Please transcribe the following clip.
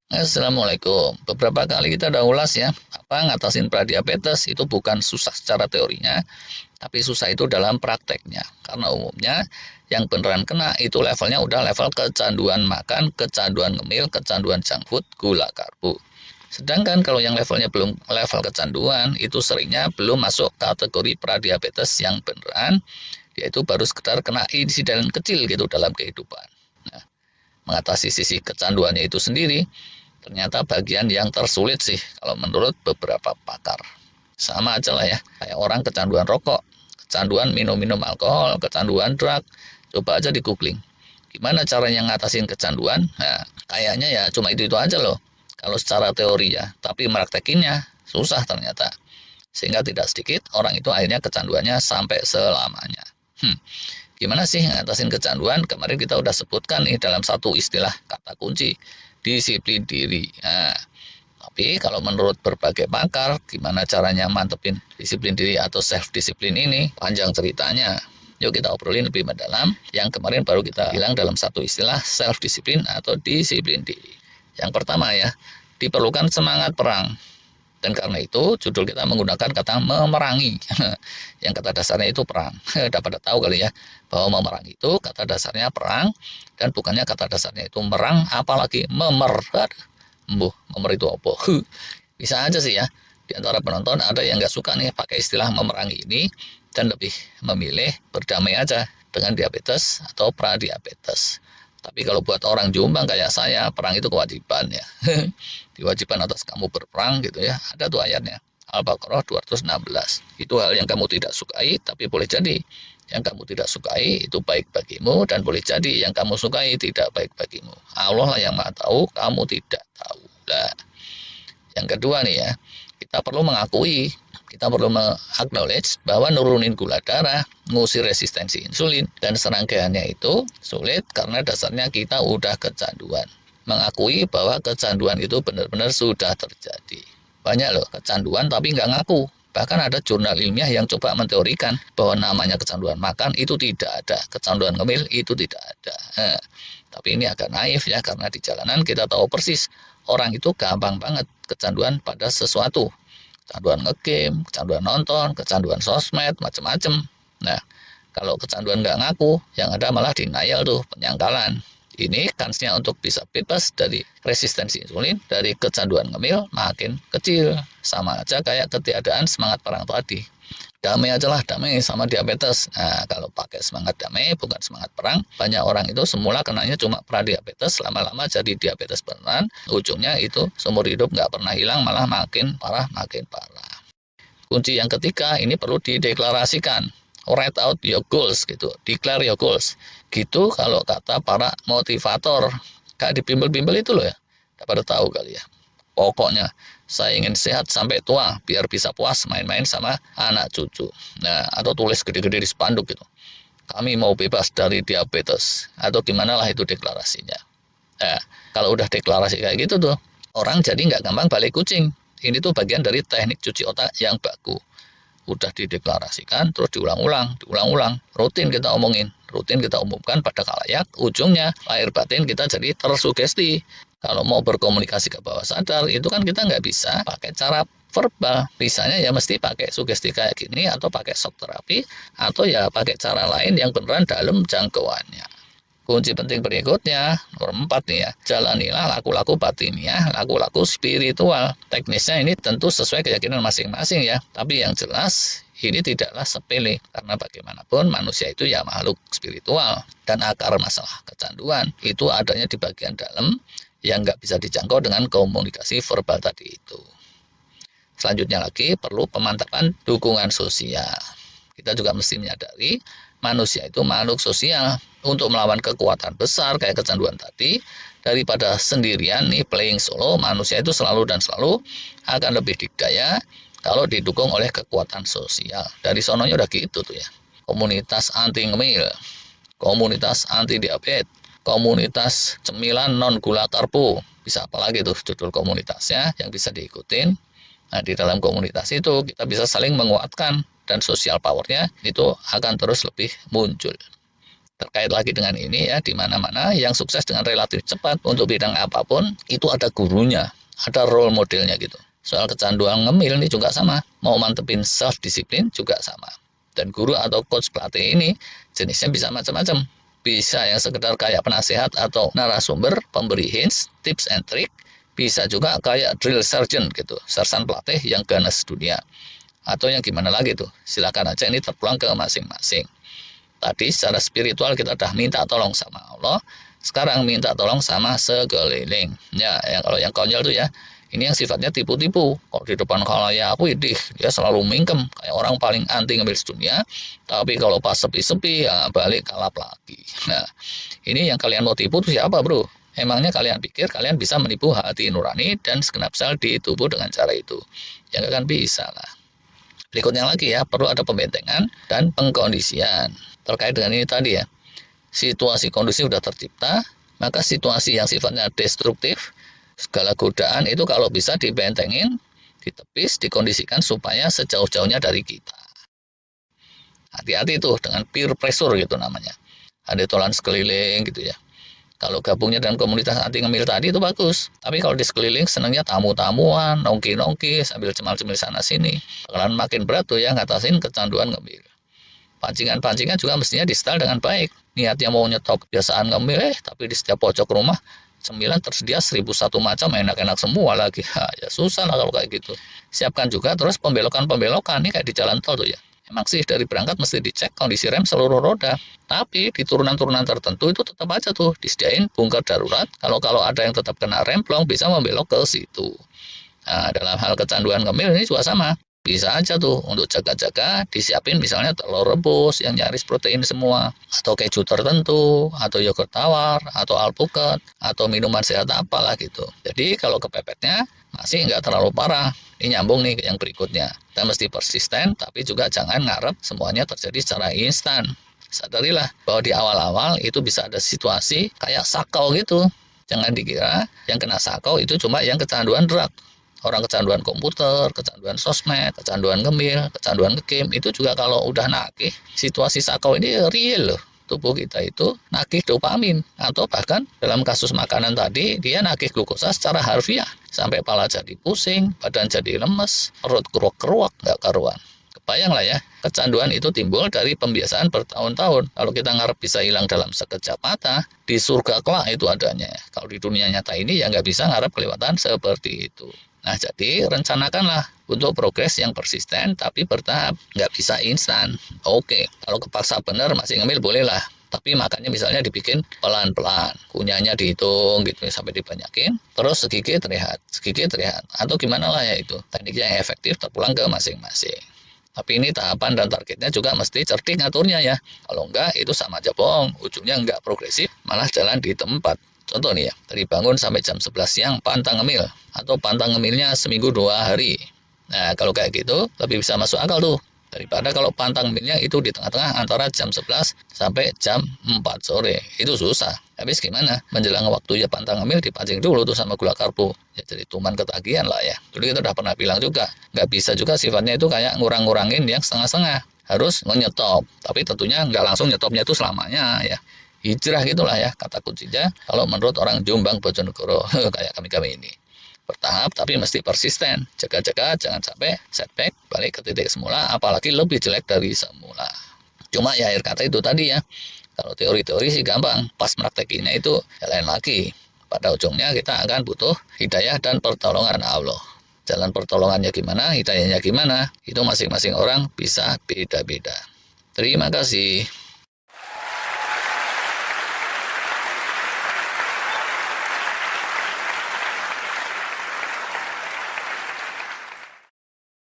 Assalamualaikum. Beberapa kali kita udah ulas ya, ngatasin pradiabetes itu bukan susah secara teorinya, tapi susah itu dalam prakteknya. Karena umumnya yang beneran kena itu levelnya udah level kecanduan makan, kecanduan ngemil, kecanduan junk food, gula karbo. Sedangkan kalau yang levelnya belum level kecanduan, itu seringnya belum masuk kategori pradiabetes yang beneran, yaitu baru sekedar kena insiden kecil gitu dalam kehidupan. Nah, mengatasi sisi kecanduannya itu sendiri, ternyata bagian yang tersulit sih kalau menurut beberapa pakar. Sama aja lah ya, kayak orang kecanduan rokok, kecanduan minum-minum alkohol, kecanduan drug. Coba aja di googling. Gimana caranya ngatasin kecanduan? Nah, kayaknya ya cuma itu aja loh. Kalau secara teori ya, tapi meraktekinnya susah ternyata. Sehingga tidak sedikit orang itu akhirnya kecanduannya sampai selamanya. Gimana sih ngatasin kecanduan? Kemarin kita udah sebutkan nih dalam satu istilah kata kunci, disiplin diri. Nah, tapi kalau menurut berbagai pakar, gimana caranya mantepin disiplin diri atau self disiplin ini? Panjang ceritanya. Yuk kita obrolin lebih mendalam. Yang kemarin baru kita bilang dalam satu istilah self disiplin atau disiplin diri. Yang pertama ya, diperlukan semangat perang. Dan karena itu judul kita menggunakan kata memerangi. Yang kata dasarnya itu perang. Udah pada tahu kali ya bahwa memerangi itu kata dasarnya perang dan bukannya kata dasarnya itu merang apalagi memer. Embuh, memer itu apa? Bisa aja sih ya. Di antara penonton ada yang nggak suka nih pakai istilah memerangi ini dan lebih memilih berdamai aja dengan diabetes atau pradiabetes. Tapi kalau buat orang Jombang kayak saya, perang itu kewajiban ya. Diwajibkan atas kamu berperang gitu ya. Ada tuh ayatnya. Al-Baqarah 216. Itu hal yang kamu tidak sukai, tapi boleh jadi yang kamu tidak sukai itu baik bagimu dan boleh jadi yang kamu sukai tidak baik bagimu. Allah lah yang Maha tahu, kamu tidak tahu. Nah, yang kedua nih ya, kita perlu mengakui, kita perlu acknowledge bahwa nurunin gula darah, ngusir resistensi insulin, dan serangkaiannya itu sulit karena dasarnya kita udah kecanduan. Mengakui bahwa kecanduan itu benar-benar sudah terjadi. Banyak loh kecanduan tapi nggak ngaku. Bahkan ada jurnal ilmiah yang coba menteorikan bahwa namanya kecanduan makan itu tidak ada, kecanduan ngemil itu tidak ada. Tapi ini agak naif ya, karena di jalanan kita tahu persis orang itu gampang banget kecanduan pada sesuatu. Kecanduan ngegame, kecanduan nonton, kecanduan sosmed, macam-macam. Nah, kalau kecanduan nggak ngaku, yang ada malah denial tuh, penyangkalan. Ini kansnya untuk bisa bebas dari resistensi insulin, dari kecanduan ngemil makin kecil. Sama aja kayak ketiadaan semangat perang tadi. Damai aja lah, damai sama diabetes. Nah, kalau pakai semangat damai, bukan semangat perang, banyak orang itu semula kenanya cuma pradiabetes, lama-lama jadi diabetes beneran, ujungnya itu seumur hidup nggak pernah hilang, malah makin parah, makin parah. Kunci yang ketiga, ini perlu dideklarasikan. Write out your goals gitu, declare your goals. Gitu kalau kata para motivator, kayak di bimbel-bimbel itu loh ya, dapat tahu kali ya. Pokoknya saya ingin sehat sampai tua biar bisa puas main-main sama anak cucu. Nah, atau tulis gede-gede di spanduk gitu. Kami mau bebas dari diabetes atau gimana lah itu deklarasinya. Nah, kalau udah deklarasi kayak gitu tuh, orang jadi nggak gampang balik kucing. Ini tuh bagian dari teknik cuci otak yang baku. Udah dideklarasikan, terus diulang-ulang, rutin kita omongin, rutin kita umumkan pada khalayak, ujungnya lahir batin kita jadi tersugesti. Kalau mau berkomunikasi ke bawah sadar, itu kan kita nggak bisa pakai cara verbal. Bisanya ya mesti pakai sugesti kayak gini, atau pakai shock terapi, atau ya pakai cara lain yang beneran dalam jangkauannya. Kunci penting berikutnya, nomor 4 nih ya, jalanilah laku-laku batiniah, laku-laku spiritual. Teknisnya ini tentu sesuai keyakinan masing-masing ya, tapi yang jelas ini tidaklah sepele, karena bagaimanapun manusia itu ya makhluk spiritual, dan akar masalah kecanduan itu adanya di bagian dalam yang nggak bisa dijangkau dengan komunikasi verbal tadi itu. Selanjutnya lagi perlu pemantapan dukungan sosial. Kita juga mesti menyadari manusia itu makhluk sosial. Untuk melawan kekuatan besar kayak kecanduan tadi, daripada sendirian nih playing solo, manusia itu selalu dan selalu akan lebih dikdaya kalau didukung oleh kekuatan sosial. Dari sononya udah gitu tuh ya. Komunitas anti ngemil, komunitas anti diabetes, komunitas cemilan non gula karbo. Bisa apalagi tuh judul komunitasnya yang bisa diikutin. Nah, di dalam komunitas itu kita bisa saling menguatkan dan sosial powernya itu akan terus lebih muncul. Terkait lagi dengan ini ya, di mana-mana yang sukses dengan relatif cepat untuk bidang apapun, itu ada gurunya, ada role modelnya gitu. Soal kecanduan ngemil ini juga sama, mau mantepin self disiplin juga sama. Dan guru atau coach pelatih ini jenisnya bisa macam-macam. Bisa yang sekedar kayak penasehat atau narasumber, pemberi hints, tips and trick. Bisa juga kayak drill sergeant gitu, sersan pelatih yang ganas dunia. Atau yang gimana lagi tuh, silakan aja ini terpulang ke masing-masing. Tadi secara spiritual kita udah minta tolong sama Allah, sekarang minta tolong sama sekeliling. Ya, kalau yang konyol tuh ya, ini yang sifatnya tipu-tipu. Kalau di depan khalayak, widih, dia selalu mingkem, kayak orang paling anti ngambil dunia. Tapi kalau pas sepi-sepi, ya balik kalap lagi. Nah, ini yang kalian mau tipu tuh siapa, bro? Emangnya kalian pikir kalian bisa menipu hati nurani dan segenap sel di tubuh dengan cara itu? Ya nggak akan bisa lah. Berikutnya lagi ya, perlu ada pembentengan dan pengkondisian. Terkait dengan ini tadi ya, situasi kondusif sudah tercipta, maka situasi yang sifatnya destruktif, segala godaan itu kalau bisa dibentengin, ditepis, dikondisikan supaya sejauh-jauhnya dari kita. Hati-hati tuh dengan peer pressure gitu namanya. Ada tolan sekeliling gitu ya. Kalau gabungnya dengan komunitas anti ngemil tadi itu bagus. Tapi kalau di sekeliling senangnya tamu-tamuan, nongki-nongki, sambil cemal-cemil sana-sini. Bakalan makin berat tuh ya ngatasin kecanduan ngemil. Pancingan-pancingan juga mestinya di setel dengan baik. Niatnya mau nyetop kebiasaan ngemil, tapi di setiap pojok rumah cemilan tersedia 1001 macam, enak-enak semua lagi. Ya susah lah kalau kayak gitu. Siapkan juga terus pembelokan-pembelokan, nih kayak di jalan tol tuh ya. Emang sih dari berangkat mesti dicek kondisi rem seluruh roda. Tapi di turunan-turunan tertentu itu tetap aja tuh disediain bunker darurat. Kalau ada yang tetap kena remblong bisa membelok ke situ. Nah, dalam hal kecanduan ngemil ini juga sama. Bisa aja tuh untuk jaga-jaga disiapin misalnya telur rebus yang nyaris protein semua, atau keju tertentu, atau yogurt tawar, atau alpukat, atau minuman sehat apalah gitu. Jadi kalau kepepetnya masih nggak terlalu parah. Ini nyambung nih ke yang berikutnya. Kita mesti persisten, tapi juga jangan ngarep semuanya terjadi secara instan. Sadarilah bahwa di awal-awal itu bisa ada situasi kayak sakau gitu. Jangan dikira yang kena sakau itu cuma yang kecanduan drug. Orang kecanduan komputer, kecanduan sosmed, kecanduan ngemil, kecanduan game, itu juga kalau udah nagih, situasi sakau ini real loh. Tubuh kita itu nagih dopamin, atau bahkan dalam kasus makanan tadi, dia nagih glukosa secara harfiah. Sampai kepala jadi pusing, badan jadi lemes, perut keruak-keruak, nggak karuan. Kebayang lah ya, kecanduan itu timbul dari pembiasaan bertahun-tahun. Kalau kita ngarep bisa hilang dalam sekejap mata, di surga kelak itu adanya. Kalau di dunia nyata ini ya nggak bisa ngarep kelewatan seperti itu. Nah, jadi rencanakanlah untuk progres yang persisten tapi bertahap, nggak bisa instan. Oke, kalau kepaksa benar masih ngemil bolehlah. Tapi makannya misalnya dibikin pelan-pelan, kunyahnya dihitung gitu sampai dibanyakin, terus segigit rehat, atau gimana lah ya itu. Tekniknya yang efektif terpulang ke masing-masing. Tapi ini tahapan dan targetnya juga mesti cerdik ngaturnya ya. Kalau enggak itu sama aja bohong, ujungnya enggak progresif, malah jalan di tempat. Contoh nih ya, dari bangun sampai jam 11 siang pantang ngemil, atau pantang ngemilnya seminggu 2 hari. Nah, kalau kayak gitu lebih bisa masuk akal tuh. Daripada kalau pantang ngemilnya itu di tengah-tengah antara jam 11 sampai jam 4 sore. Itu susah. Habis gimana? Menjelang waktu ya pantang ngemil dipancing dulu tuh sama gula karbo. Ya jadi tuman ketagihan lah ya. Dulu kita udah pernah bilang juga, nggak bisa juga sifatnya itu kayak ngurang-ngurangin yang setengah-setengah. Harus menyetop. Tapi tentunya nggak langsung nyetopnya itu selamanya ya. Hijrah gitulah ya kata kuncinya kalau menurut orang Jombang Bojonegoro kayak kami ini. Bertahap tapi mesti persisten, jaga-jaga jangan sampai setback balik ke titik semula, apalagi lebih jelek dari semula. Cuma ya akhir kata itu tadi ya, kalau teori-teori sih gampang, pas praktekinnya itu ya lain lagi. Pada ujungnya kita akan butuh hidayah dan pertolongan Allah. Jalan pertolongannya gimana, hidayahnya gimana, itu masing-masing orang bisa beda-beda. Terima kasih.